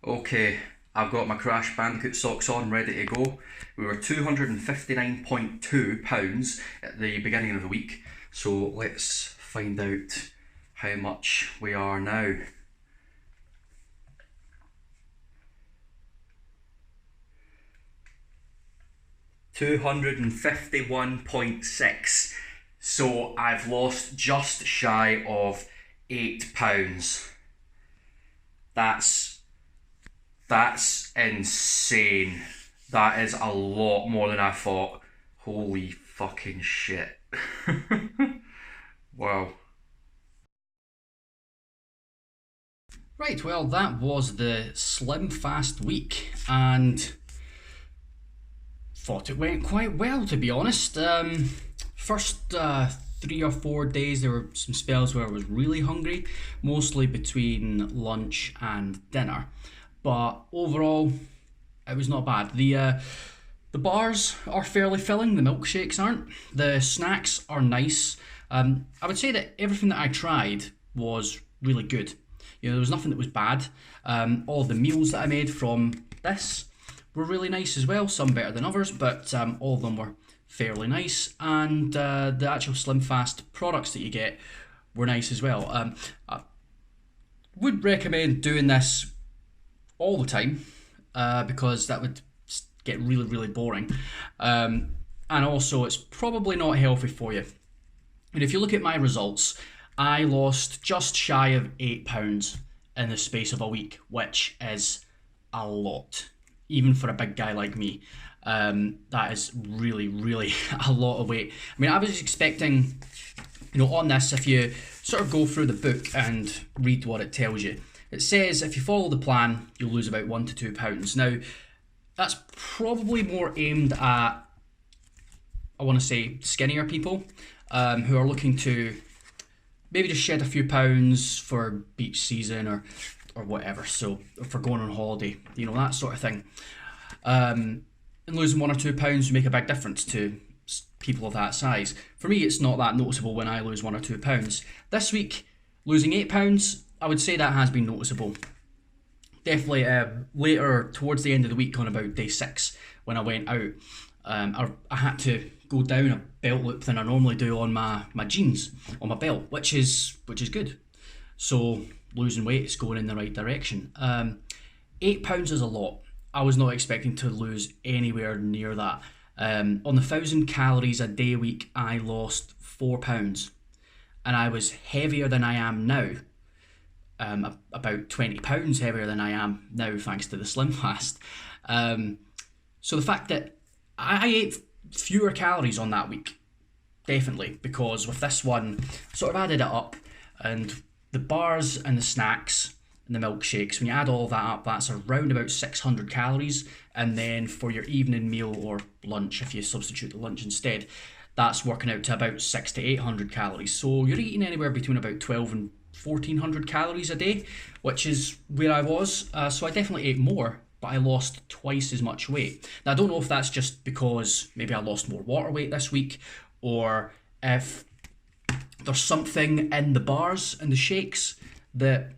Okay, I've got my Crash Bandicoot socks on, ready to go. We were £259.2 at the beginning of the week, so let's find out how much we are now. £251.6. So I've lost just shy of £8. That's insane. That is a lot more than I thought. Holy fucking shit. Wow. Right, well, that was the Slimfast week, and thought it went quite well, to be honest. First 3 or 4 days, there were some spells where I was really hungry, mostly between lunch and dinner. But overall, it was not bad. The bars are fairly filling, the milkshakes aren't. The snacks are nice. I would say that everything that I tried was really good. You know, there was nothing that was bad. All of the meals that I made from this were really nice as well, some better than others, but all of them were fairly nice, and the actual Slimfast products that you get were nice as well. I would recommend doing this all the time because that would get really boring, and also it's probably not healthy for you. And if you look at my results, I lost just shy of £8 in the space of a week, which is a lot, even for a big guy like me. That is really a lot of weight. I mean, I was expecting, you know, on this, if you sort of go through the book and read what it tells you, it says if you follow the plan, you'll lose about £1 to £2. Now, that's probably more aimed at, I want to say, skinnier people who are looking to maybe just shed a few pounds for beach season or whatever, so for going on holiday, you know, that sort of thing. And losing £1 or £2 would make a big difference to people of that size. For me, it's not that noticeable when I lose £1 or £2. This week, losing £8, I would say that has been noticeable. Definitely later, towards the end of the week, on about day 6, when I went out, I had to go down a belt loop than I normally do on my jeans, on my belt, which is good. So losing weight is going in the right direction. £8 is a lot. I was not expecting to lose anywhere near that. On the 1,000 calories a day week, I lost £4, and I was heavier than I am now. About £20 heavier than I am now, thanks to the Slimfast. So the fact that I ate fewer calories on that week, definitely, because with this one, sort of added it up, and the bars and the snacks and the milkshakes, when you add all of that up, that's around about 600 calories, and then for your evening meal or lunch, if you substitute the lunch instead, that's working out to about 600 to 800 calories. So you're eating anywhere between about 12 and 1400 calories a day, which is where I was. So I definitely ate more, but I lost twice as much weight. Now, I don't know if that's just because maybe I lost more water weight this week, or if there's something in the bars and the shakes that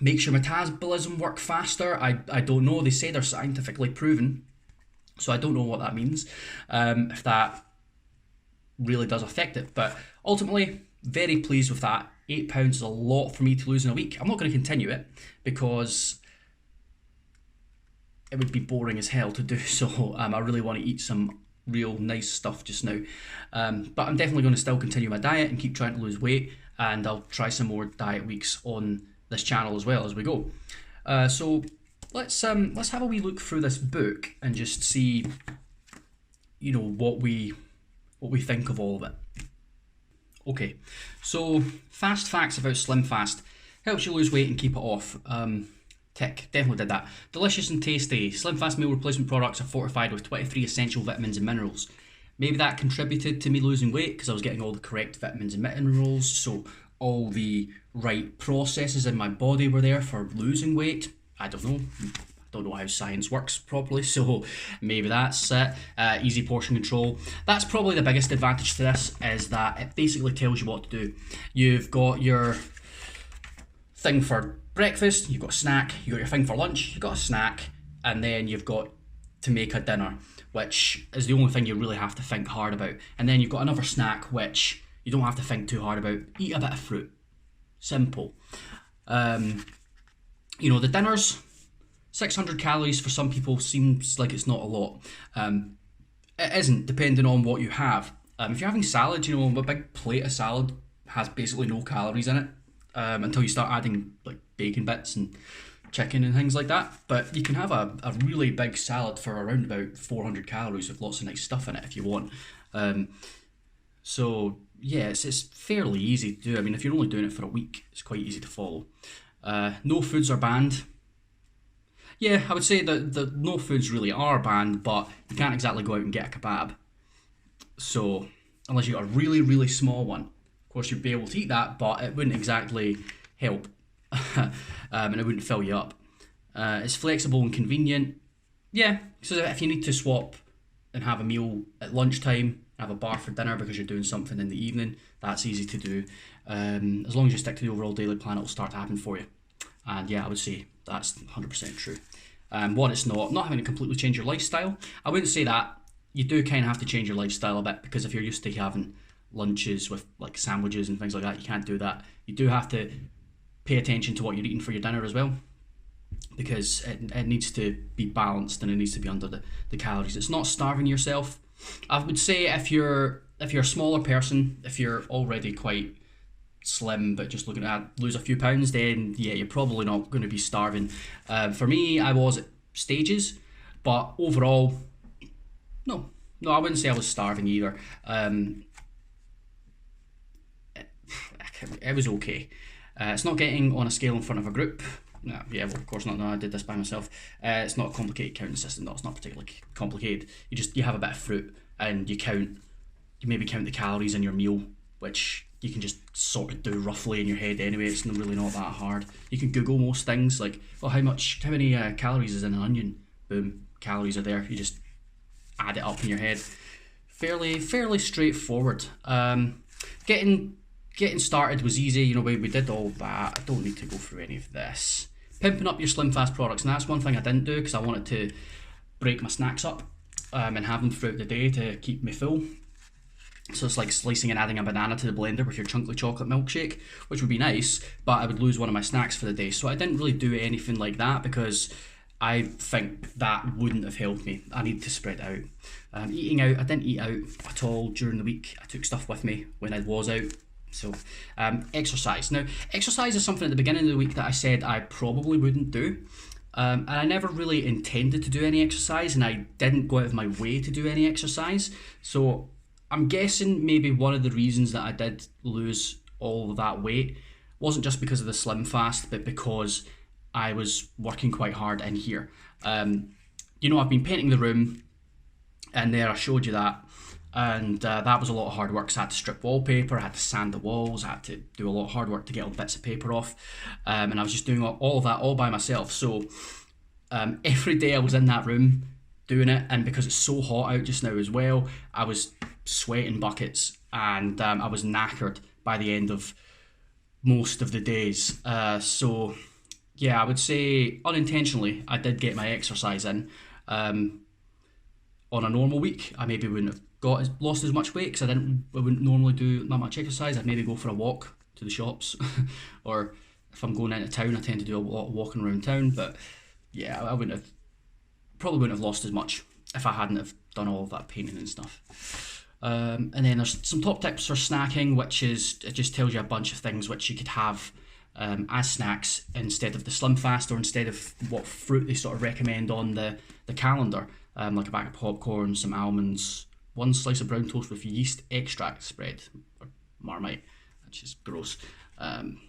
makes your metabolism work faster. I don't know. They say they're scientifically proven, so I don't know what that means, if that really does affect it. But ultimately, very pleased with that. £8 is a lot for me to lose in a week. I'm not going to continue it because it would be boring as hell to do so. I really want to eat some real nice stuff just now. But I'm definitely going to still continue my diet and keep trying to lose weight, and I'll try some more diet weeks on this channel as well as we go. So let's have a wee look through this book and just see, you know, what we think of all of it. Okay, so fast facts about Slimfast. Helps you lose weight and keep it off. Tick, definitely did that. Delicious and tasty. Slimfast meal replacement products are fortified with 23 essential vitamins and minerals. Maybe that contributed to me losing weight because I was getting all the correct vitamins and minerals, so all the right processes in my body were there for losing weight. I don't know. Don't know how science works properly, so maybe that's it. Easy portion control. That's probably the biggest advantage to this, is that it basically tells you what to do. You've got your thing for breakfast, you've got a snack, you've got your thing for lunch, you've got a snack, and then you've got to make a dinner, which is the only thing you really have to think hard about. And then you've got another snack, which you don't have to think too hard about. Eat a bit of fruit. Simple. You know, the dinners, 600 calories for some people seems like it's not a lot. It isn't, depending on what you have. If you're having salad, you know, a big plate of salad has basically no calories in it until you start adding like bacon bits and chicken and things like that. But you can have a really big salad for around about 400 calories with lots of nice stuff in it if you want. So yeah, it's fairly easy to do. I mean, if you're only doing it for a week, it's quite easy to follow. No foods are banned. Yeah, I would say that the no foods really are banned, but you can't exactly go out and get a kebab. So unless you got a really, really small one, of course you'd be able to eat that, but it wouldn't exactly help. And it wouldn't fill you up. It's flexible and convenient. Yeah, so if you need to swap and have a meal at lunchtime, have a bar for dinner because you're doing something in the evening, that's easy to do. As long as you stick to the overall daily plan, it'll start to happen for you. And yeah, I would say that's 100% true. What it's not having to completely change your lifestyle. I wouldn't say that. You do kind of have to change your lifestyle a bit, because if you're used to having lunches with like sandwiches and things like that, you can't do that. You do have to pay attention to what you're eating for your dinner as well, because it needs to be balanced and it needs to be under the calories. It's not starving yourself. I would say if you're a smaller person, if you're already quite slim but just looking to lose a few pounds, then yeah, you're probably not going to be starving. For me, I was at stages, but overall, no, I wouldn't say I was starving either. It was okay. It's not getting on a scale in front of a group. No, yeah, well, of course not. No, I did this by myself. It's not a complicated counting system. No, it's not particularly complicated. You have a bit of fruit and you maybe count the calories in your meal, which you can just sort of do roughly in your head anyway. It's really not that hard. You can Google most things, like, well, how many calories is in an onion? Boom, calories are there. You just add it up in your head. Fairly straightforward. Getting started was easy. You know, we did all that. I don't need to go through any of this. Pimping up your Slimfast products, and that's one thing I didn't do because I wanted to break my snacks up and have them throughout the day to keep me full. So it's like slicing and adding a banana to the blender with your chunky chocolate milkshake, which would be nice, but I would lose one of my snacks for the day. So I didn't really do anything like that because I think that wouldn't have helped me. I need to spread out. Eating out, I didn't eat out at all during the week. I took stuff with me when I was out. So exercise. Now, exercise is something at the beginning of the week that I said I probably wouldn't do. And I never really intended to do any exercise, and I didn't go out of my way to do any exercise. So I'm guessing maybe one of the reasons that I did lose all of that weight wasn't just because of the Slimfast, but because I was working quite hard in here. You know, I've been painting the room, and there I showed you that. And that was a lot of hard work. So I had to strip wallpaper, I had to sand the walls, I had to do a lot of hard work to get all the bits of paper off. And I was just doing all of that all by myself. So every day I was in that room doing it. And because it's so hot out just now as well, I was sweating buckets. And I was knackered by the end of most of the days. So yeah, I would say unintentionally, I did get my exercise in. On a normal week, I maybe wouldn't have lost as much weight because I wouldn't normally do that much exercise. I'd maybe go for a walk to the shops, or if I'm going into town, I tend to do a lot of walking around town. But yeah, I probably wouldn't have lost as much if I hadn't have done all of that painting and stuff. And then there's some top tips for snacking, which is, it just tells you a bunch of things which you could have as snacks instead of the Slimfast, or instead of what fruit they sort of recommend on the calendar, like a bag of popcorn, some almonds, one slice of brown toast with yeast extract spread, or Marmite, which is gross.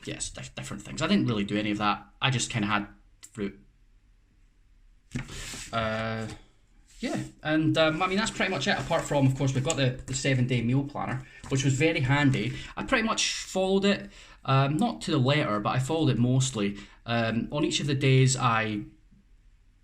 Yes, different things. I didn't really do any of that. I just kind of had fruit. Yeah, and I mean, that's pretty much it, apart from, of course, we've got the 7-day meal planner, which was very handy. I pretty much followed it, not to the letter, but I followed it mostly. On each of the days, I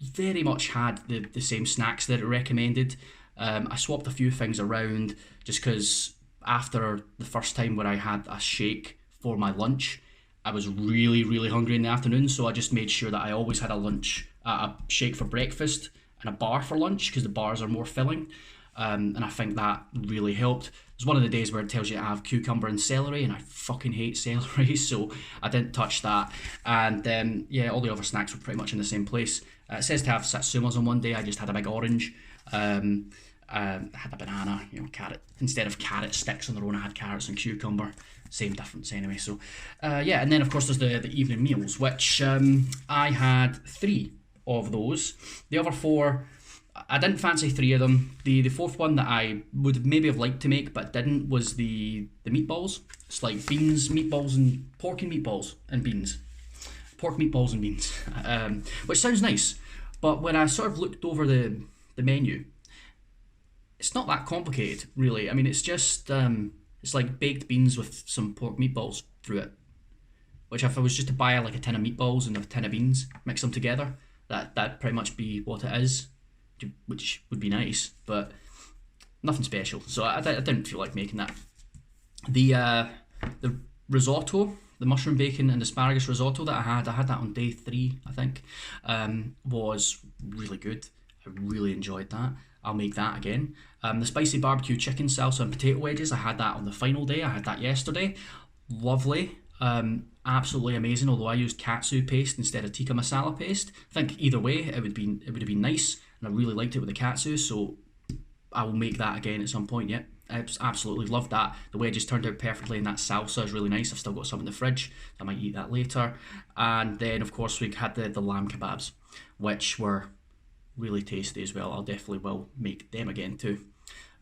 very much had the same snacks that it recommended. I swapped a few things around just because after the first time where I had a shake for my lunch, I was really, really hungry in the afternoon, so I just made sure that I always had a lunch, a shake for breakfast and a bar for lunch, because the bars are more filling. And I think that really helped. There's one of the days where it tells you to have cucumber and celery, and I fucking hate celery, so I didn't touch that. And yeah, all the other snacks were pretty much in the same place. It says to have satsumas on one day. I just had a big orange. I had a banana, carrot. Instead of carrot sticks on their own, I had carrots and cucumber. Same difference anyway. So yeah, and then of course there's the evening meals, which I had 3 of those. The other 4, I didn't fancy 3 of them. The fourth one that I would maybe have liked to make but didn't was the meatballs. It's like beans, meatballs, and pork and meatballs and beans. Pork, meatballs, and beans, which sounds nice. But when I sort of looked over the menu, it's not that complicated, really. I mean, it's just it's like baked beans with some pork meatballs through it. Which, if I was just to buy like a tin of meatballs and a tin of beans, mix them together, that'd pretty much be what it is, which would be nice, but nothing special. So I didn't feel like making that. The risotto, the mushroom bacon and asparagus risotto that I had that on day 3, I think, was really good. I really enjoyed that. I'll make that again. The spicy barbecue chicken salsa and potato wedges, I had that on the final day. I had that yesterday. Lovely. Absolutely amazing, although I used katsu paste instead of tikka masala paste. I think either way it would have been nice, and I really liked it with the katsu, so I will make that again at some point. Yeah, I absolutely loved that. The wedges turned out perfectly, and that salsa is really nice. I've still got some in the fridge. I might eat that later. And then of course we had the lamb kebabs, which were really tasty as well. I'll definitely will make them again too.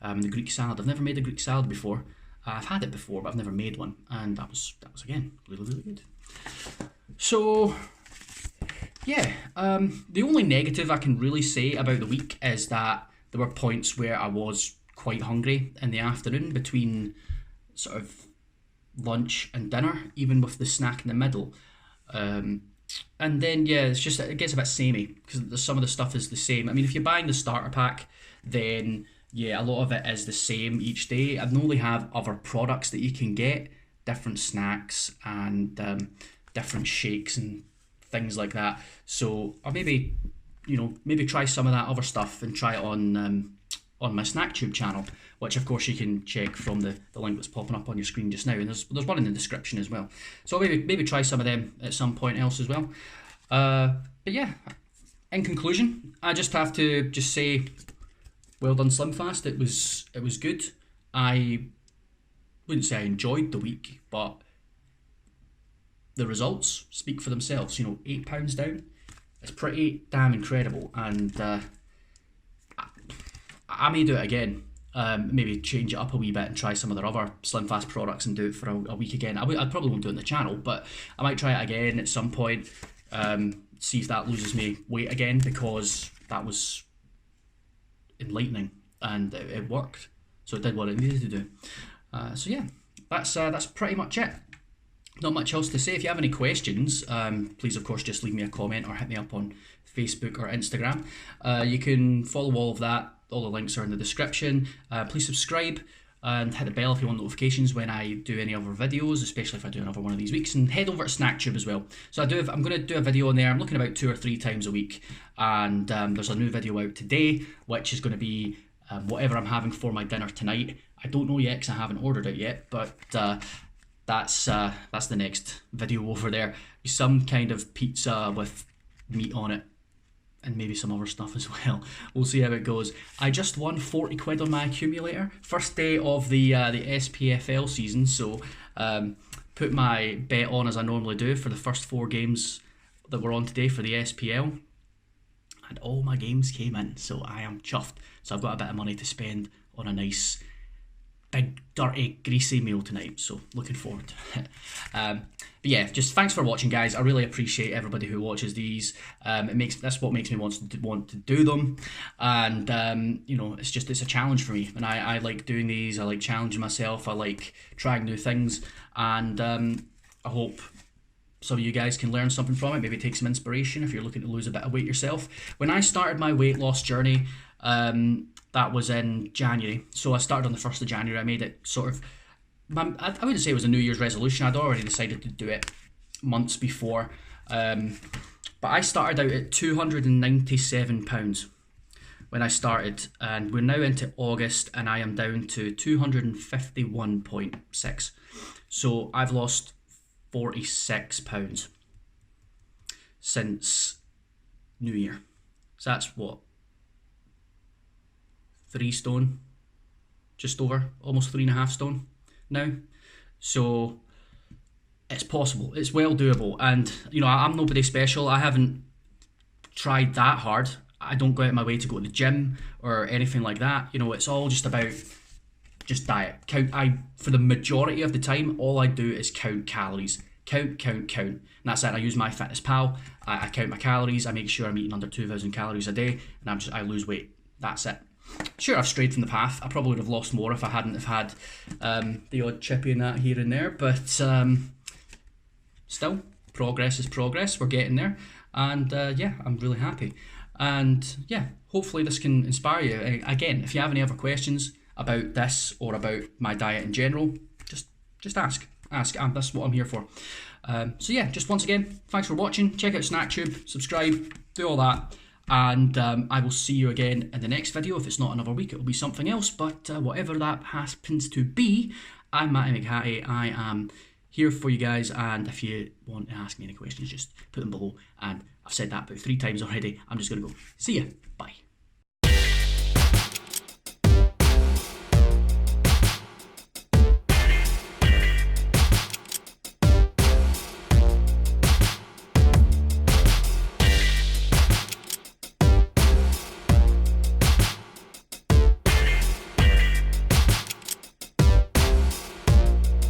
The Greek salad, I've never made a Greek salad before. I've had it before, but I've never made one, and that was again really, really good. So yeah, the only negative I can really say about the week is that there were points where I was quite hungry in the afternoon between sort of lunch and dinner, even with the snack in the middle. And then yeah, it gets a bit samey because some of the stuff is the same. I mean, if you're buying the starter pack, then yeah, a lot of it is the same each day. I only have other products that you can get, different snacks and different shakes and things like that. So I'll maybe try some of that other stuff and try it on my SnackTube channel, which of course you can check from the link that's popping up on your screen just now, and there's one in the description as well. So I'll maybe try some of them at some point else as well. But yeah, in conclusion, I just have to say, well done Slimfast. It was good. I wouldn't say I enjoyed the week, but the results speak for themselves. £8 down. It's pretty damn incredible, and I may do it again. Maybe change it up a wee bit and try some of their other Slimfast products and do it for a week again. I probably won't do it on the channel, but I might try it again at some point. See if that loses me weight again, because that was enlightening and it worked. So it did what it needed to do. So yeah, that's pretty much it. Not much else to say. If you have any questions, please of course just leave me a comment or hit me up on Facebook or Instagram. You can follow all of that. All the links are in the description. Please subscribe and hit the bell if you want notifications when I do any other videos, especially if I do another one of these weeks. And head over to SnackTube as well. So I'm going to do a video on there. I'm looking about 2 or 3 times a week, and there's a new video out today, which is going to be whatever I'm having for my dinner tonight. I don't know yet because I haven't ordered it yet, but that's the next video over there. Some kind of pizza with meat on it, and maybe some other stuff as well. We'll see how it goes. I just won 40 quid on my accumulator. First day of the SPFL season, so put my bet on as I normally do for the first 4 games that were on today for the SPL. And all my games came in, so I am chuffed. So I've got a bit of money to spend on a nice, big, dirty, greasy meal tonight, so looking forward to it. But yeah, just thanks for watching, guys. I really appreciate everybody who watches these. That's what makes me want to do them, and it's a challenge for me, and I like doing these. I like challenging myself. I like trying new things, and I hope some of you guys can learn something from it. Maybe take some inspiration if you're looking to lose a bit of weight yourself. When I started my weight loss journey, that was in January. So I started on the 1st of January. I made it sort of, I wouldn't say it was a New Year's resolution. I'd already decided to do it months before. But I started out at £297 when I started, and we're now into August and I am down to 251.6. So I've lost £46 since New Year. So that's what, 3 stone, just over, almost 3.5 stone now. So it's possible, it's well doable, and you know, I'm nobody special. I haven't tried that hard. I don't go out of my way to go to the gym or anything like that. You know, it's all just about just diet. For the majority of the time, all I do is count calories. Count. And that's it. I use MyFitnessPal. I count my calories. I make sure I'm eating under 2,000 calories a day, and I lose weight. That's it. Sure, I've strayed from the path. I probably would have lost more if I hadn't have had the odd chippy and that here and there. But still, progress is progress. We're getting there. And yeah, I'm really happy. And yeah, hopefully this can inspire you. Again, if you have any other questions about this or about my diet in general, just ask. That's what I'm here for. So yeah, just once again, thanks for watching. Check out SnackTube, subscribe, do all that. And I will see you again in the next video. If it's not another week, it will be something else. But whatever that happens to be, I'm Matty McHatty. I am here for you guys. And if you want to ask me any questions, just put them below. And I've said that about 3 times already. I'm just going to go. See ya. Bye.